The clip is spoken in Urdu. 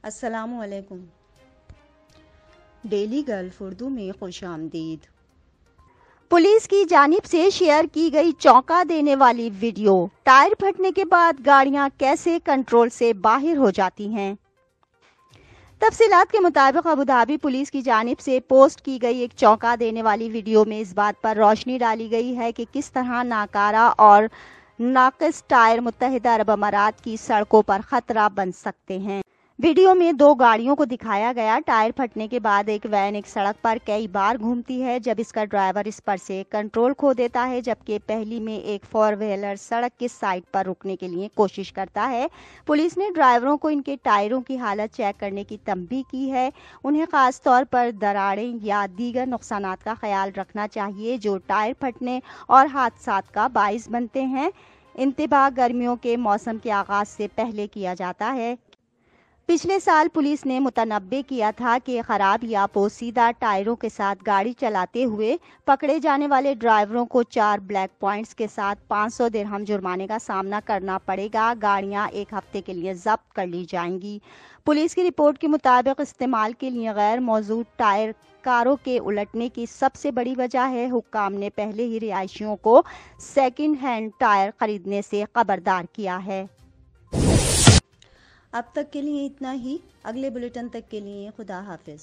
السلام علیکم۔ ڈیلی گلف اردو میں خوش آمدید۔ پولیس کی جانب سے شیئر کی گئی چونکا دینے والی ویڈیو، ٹائر پھٹنے کے بعد گاڑیاں کیسے کنٹرول سے باہر ہو جاتی ہیں۔ تفصیلات کے مطابق ابوظہبی پولیس کی جانب سے پوسٹ کی گئی ایک چونکا دینے والی ویڈیو میں اس بات پر روشنی ڈالی گئی ہے کہ کس طرح ناکارہ اور ناقص ٹائر متحدہ عرب امارات کی سڑکوں پر خطرہ بن سکتے ہیں۔ ویڈیو میں دو گاڑیوں کو دکھایا گیا۔ ٹائر پھٹنے کے بعد ایک وین ایک سڑک پر کئی بار گھومتی ہے جب اس کا ڈرائیور اس پر سے کنٹرول کھو دیتا ہے، جبکہ پہلی میں ایک فور وہیلر سڑک کے سائڈ پر رکنے کے لیے کوشش کرتا ہے۔ پولیس نے ڈرائیوروں کو ان کے ٹائروں کی حالت چیک کرنے کی تنبیہ کی ہے۔ انہیں خاص طور پر دراڑیں یا دیگر نقصانات کا خیال رکھنا چاہیے جو ٹائر پھٹنے اور حادثات کا باعث بنتے ہیں۔ انتباہ گرمیوں کے موسم کے آغاز سے پہلے کیا جاتا ہے۔ پچھلے سال پولیس نے متنبہ کیا تھا کہ خراب یا پوسیدہ ٹائروں کے ساتھ گاڑی چلاتے ہوئے پکڑے جانے والے ڈرائیوروں کو 4 بلیک پوائنٹس کے ساتھ 500 درہم جرمانے کا سامنا کرنا پڑے گا۔ گاڑیاں 1 ہفتے کے لیے ضبط کر لی جائیں گی۔ پولیس کی رپورٹ کے مطابق استعمال کے لیے غیر موزوں ٹائر کاروں کے الٹنے کی سب سے بڑی وجہ ہے۔ حکام نے پہلے ہی رہائشیوں کو سیکنڈ ہینڈ ٹائر خریدنے سے خبردار کیا ہے۔ اب تک کے لیے اتنا ہی۔ اگلے بلیٹن تک کے لیے خدا حافظ۔